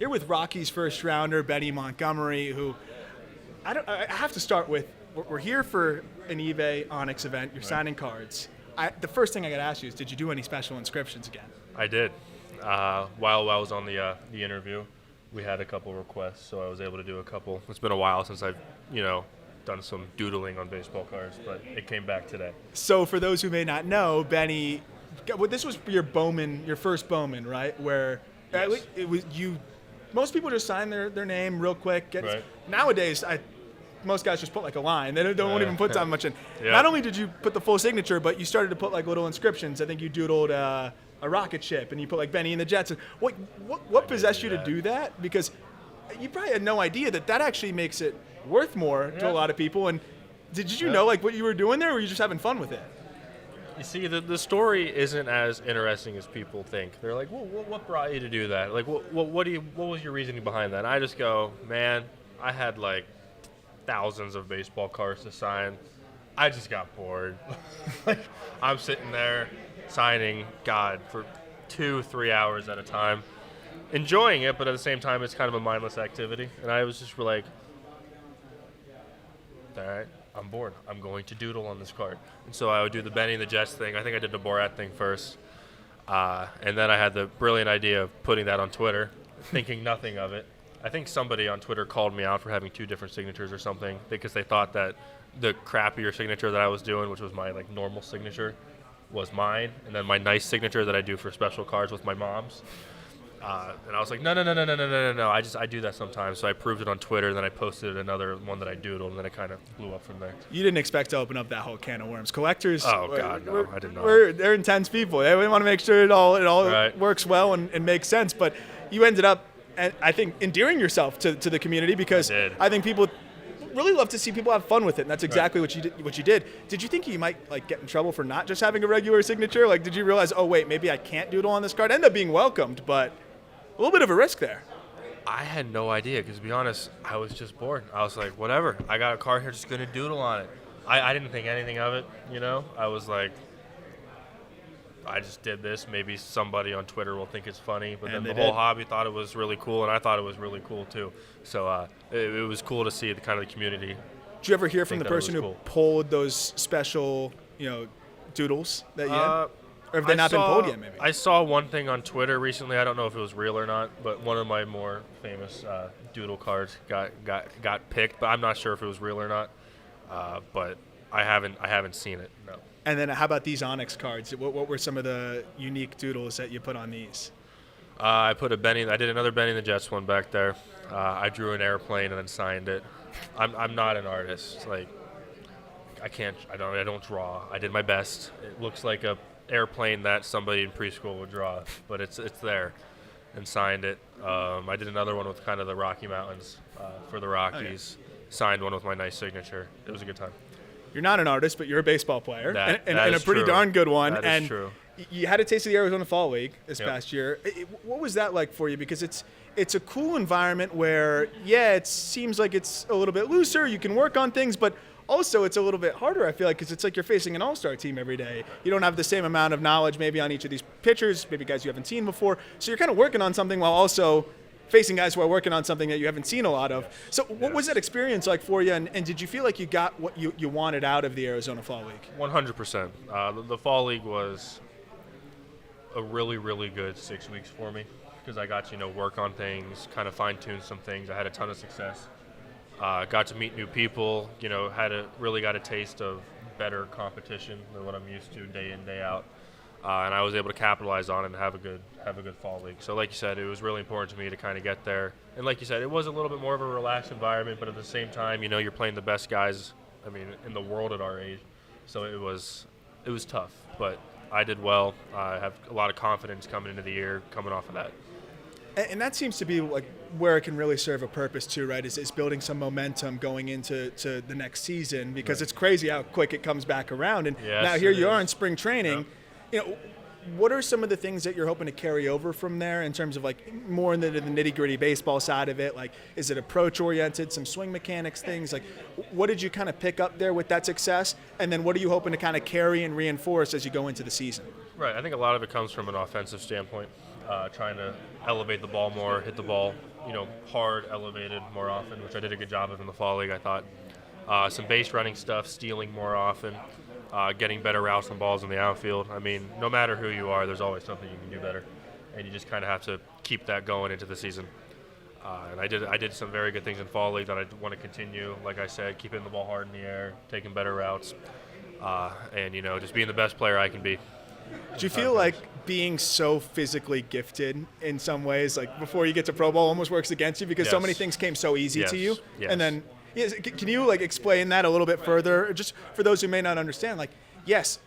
Here with Rockies first rounder Benny Montgomery, who I have to start with. We're here for an eBay Onyx event. You're signing cards. The first thing I got to ask you is, did you do any special inscriptions again? I did. While I was on the interview, we had a couple requests, so I was able to do a couple. It's been a while since I've done some doodling on baseball cards, but it came back today. So for those who may not know, Benny, this was your first Bowman, right? Where Yes. it was you. Most people just sign their name real quick. Right. Nowadays, most guys just put like a line. They don't even put that much in. Yeah. Not only did you put the full signature, but you started to put like little inscriptions. I think you doodled a rocket ship, and you put like Benny and the Jets. What possessed you to do that? Because you probably had no idea that actually makes it worth more to a lot of people. And did you know like what you were doing there, or were you just having fun with it? You see, the story isn't as interesting as people think. They're like, well, what brought you to do that? Like, what was your reasoning behind that? And I just go, man, I had like thousands of baseball cards to sign. I just got bored. Like, I'm sitting there signing, for 2-3 hours at a time, enjoying it, but at the same time, it's kind of a mindless activity. And I was just like, all right, I'm bored. I'm going to doodle on this card. And so I would do the Benny and the Jets thing. I think I did the Borat thing first. And then I had the brilliant idea of putting that on Twitter, thinking nothing of it. I think somebody on Twitter called me out for having 2 different signatures or something because they thought that the crappier signature that I was doing, which was my like normal signature, was mine, and then my nice signature that I do for special cards was my mom's. And I was like, no. I do that sometimes. So I proved it on Twitter, and then I posted another one that I doodled, and then it kind of blew up from there. You didn't expect to open up that whole can of worms. Collectors, Oh God, no, I did not. They're intense people. They want to make sure it all Right. works well and makes sense. But you ended up, and I think, endearing yourself to the community because I think people really love to see people have fun with it, and that's exactly what you did. Did you think you might like get in trouble for not just having a regular signature? Like, did you realize, oh wait, maybe I can't doodle on this card? End up being welcomed, but a little bit of a risk there. I had no idea because, to be honest, I was just bored. I was like, whatever. I got a card here, just gonna doodle on it. I didn't think anything of it, I was like, I just did this. Maybe somebody on Twitter will think it's funny, but then the whole hobby thought it was really cool, and I thought it was really cool too. So it was cool to see the kind of the community. Did you ever hear from the person who pulled those special, doodles that you had? Or have they not been pulled yet, maybe? I saw one thing on Twitter recently. I don't know if it was real or not, but one of my more famous doodle cards got picked, but I'm not sure if it was real or not. But I haven't seen it. No. And then how about these Onyx cards? What were some of the unique doodles that you put on these? I put a Benny. I did another Benny and the Jets one back there. I drew an airplane and then signed it. I'm not an artist. Like, I don't draw. I did my best. It looks like a airplane that somebody in preschool would draw, but it's there, and signed it. I did another one with kind of the Rocky Mountains for the Rockies. Signed one with my nice signature. It was a good time. You're not an artist, but you're a baseball player, That and a pretty true. darn good one. That and is true. You had a taste of the Arizona Fall League this past year. What was that like for you? Because it's a cool environment where, it seems like it's a little bit looser. You can work on things, but also it's a little bit harder, I feel like, because it's like you're facing an all-star team every day. You don't have the same amount of knowledge maybe on each of these pitchers, maybe guys you haven't seen before. So you're kind of working on something while also facing guys who are working on something that you haven't seen a lot of. So what was that experience like for you, and did you feel like you got what you wanted out of the Arizona Fall League? 100%. The Fall League was a really, really good 6 weeks for me because I got to work on things, kind of fine-tune some things. I had a ton of success. Got to meet new people, really got a taste of better competition than what I'm used to day in, day out. And I was able to capitalize on it and have a good fall league. So like you said, it was really important to me to kind of get there. And like you said, it was a little bit more of a relaxed environment, but at the same time, you're playing the best guys, in the world at our age. So it was tough, but I did well. I have a lot of confidence coming into the year, coming off of that. And that seems to be like where it can really serve a purpose too, right? Is building some momentum going into the next season, because it's crazy how quick it comes back around. And now here you are in spring training. What are some of the things that you're hoping to carry over from there in terms of like more into the nitty-gritty baseball side of it? Like, is it approach-oriented, some swing mechanics things? Like, what did you kind of pick up there with that success? And then what are you hoping to kind of carry and reinforce as you go into the season? Right. I think a lot of it comes from an offensive standpoint. trying to elevate the ball more, hit the ball, hard, elevated more often, which I did a good job of in the fall league, I thought. Some base running stuff, stealing more often, getting better routes and balls in the outfield. I mean, no matter who you are, there's always something you can do better, and you just kind of have to keep that going into the season. And I did some very good things in fall league that I want to continue. Like I said, keeping the ball hard in the air, taking better routes, and just being the best player I can be. Do you feel like being so physically gifted in some ways, like before you get to pro ball, almost works against you because so many things came so easy to you? Yes. And then, can you explain that a little bit further, just for those who may not understand? Like, yes,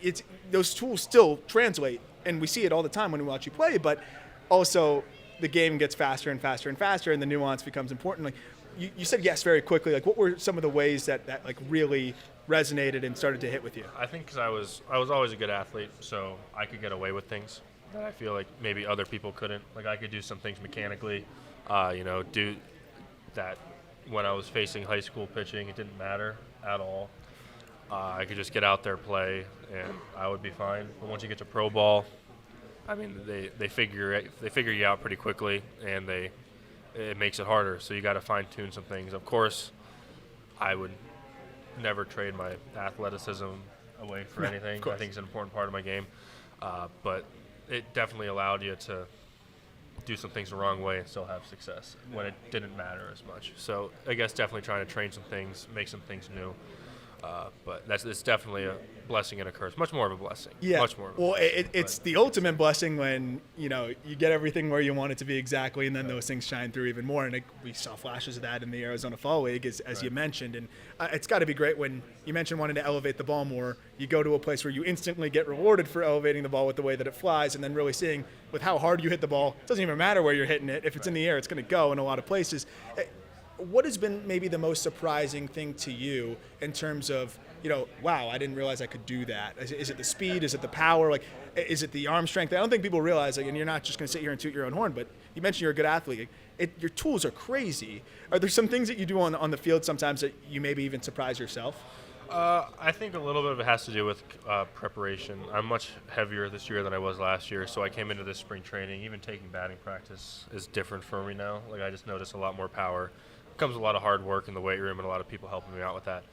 it's those tools still translate, and we see it all the time when we watch you play, but also the game gets faster and faster and faster, and the nuance becomes important. Like you said yes very quickly. Like, what were some of the ways that really resonated and started to hit with you? I think because I was always a good athlete, so I could get away with things that I feel like maybe other people couldn't. Like I could do some things mechanically, do that when I was facing high school pitching. It didn't matter at all. I could just get out there, play, and I would be fine. But once you get to pro ball, I mean, they figure you out pretty quickly, and it makes it harder. So you got to fine tune some things. Of course, I would never trade my athleticism away for anything. I think it's an important part of my game, but it definitely allowed you to do some things the wrong way and still have success when it didn't matter as much. So I guess definitely trying to train some things, make some things new. But it's definitely a blessing and a curse. Much more of a blessing. Yeah. Much more. Well, it's the ultimate blessing when you get everything where you want it to be exactly, and then those things shine through even more. And we saw flashes of that in the Arizona Fall League, as you mentioned. And it's got to be great when you mentioned wanting to elevate the ball more. You go to a place where you instantly get rewarded for elevating the ball with the way that it flies, and then really seeing with how hard you hit the ball. It doesn't even matter where you're hitting it. If it's in the air, it's going to go in a lot of places. What has been maybe the most surprising thing to you in terms of, wow, I didn't realize I could do that? Is it the speed? Is it the power? Like, is it the arm strength? I don't think people realize, and you're not just going to sit here and toot your own horn, but you mentioned you're a good athlete. Your tools are crazy. Are there some things that you do on the field sometimes that you maybe even surprise yourself? I think a little bit of it has to do with preparation. I'm much heavier this year than I was last year, so I came into this spring training. Even taking batting practice is different for me now. Like, I just notice a lot more power. Comes a lot of hard work in the weight room and a lot of people helping me out with that.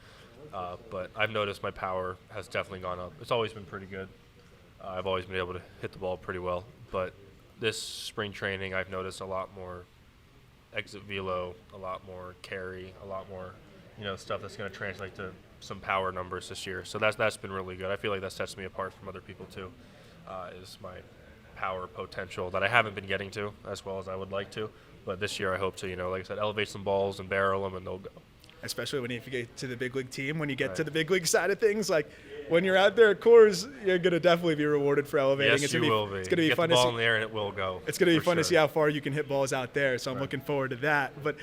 But I've noticed my power has definitely gone up. It's always been pretty good. I've always been able to hit the ball pretty well. But this spring training, I've noticed a lot more exit velo, a lot more carry, a lot more, stuff that's going to translate to some power numbers this year. So that's been really good. I feel like that sets me apart from other people too, is my power potential that I haven't been getting to as well as I would like to. But this year I hope to, like I said, elevate some balls and barrel them, and they'll go. Especially when you get to the big league team, when you get to the big league side of things, like when you're out there at Coors, you're going to definitely be rewarded for elevating. Yes, you will be. It's going to be get fun the ball to see. In the air and it will go. It's going to be fun to see how far you can hit balls out there. So I'm looking forward to that. But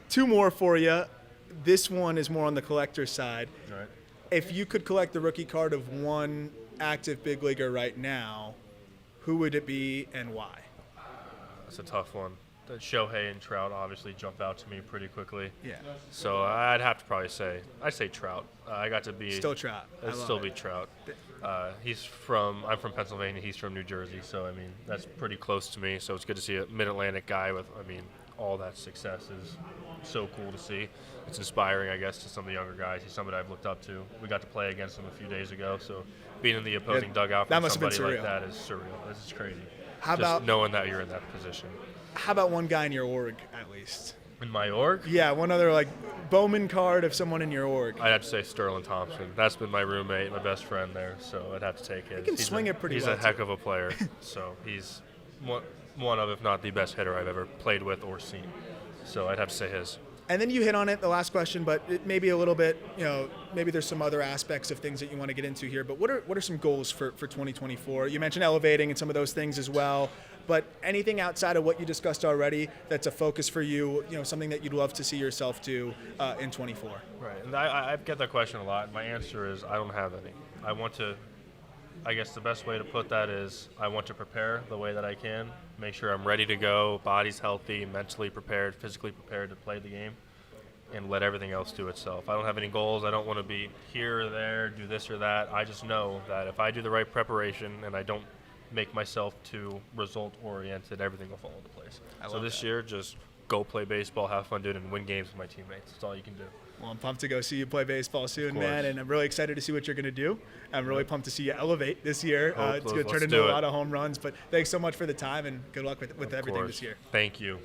two more for you. This one is more on the collector side. All right. If you could collect the rookie card of one active big leaguer right now, who would it be and why? That's a tough one. Shohei and Trout obviously jump out to me pretty quickly. Yeah. So I'd have to probably say Trout. I got to be still Trout. It'd still be Trout. I'm from Pennsylvania. He's from New Jersey. So I mean that's pretty close to me. So it's good to see a Mid-Atlantic guy with all that success is so cool to see. It's inspiring, I guess, to some of the younger guys. He's somebody I've looked up to. We got to play against him a few days ago. So being in the opposing dugout from somebody like that is surreal. This is crazy. How just about knowing that you're in that position? How about one guy in your org, at least? In my org? Yeah, one other, Bowman card of someone in your org. I'd have to say Sterling Thompson. That's been my roommate, my best friend there, so I'd have to take his. He can swing it pretty well. He's a heck of a player, so he's one of, if not the best hitter I've ever played with or seen. So I'd have to say his. And then you hit on it, the last question, but it may be a little bit, maybe there's some other aspects of things that you want to get into here. But what are some goals for 2024? You mentioned elevating and some of those things as well. But anything outside of what you discussed already that's a focus for you, something that you'd love to see yourself do in 24? Right. And I get that question a lot. And my answer is I don't have any. I guess the best way to put that is I want to prepare the way that I can, make sure I'm ready to go, body's healthy, mentally prepared, physically prepared to play the game, and let everything else do itself. I don't have any goals. I don't want to be here or there, do this or that. I just know that if I do the right preparation and I don't make myself too result oriented, everything will fall into place. So love this that. year, just go play baseball, have fun doing it, and win games with my teammates. That's all you can do. Well, I'm pumped to go see you play baseball soon, course. man, and I'm really excited to see what you're going to do. I'm really pumped to see you elevate this year. It's going to turn Let's into do a it. lot of home runs, but thanks so much for the time, and good luck with Of everything course. this year. Thank you.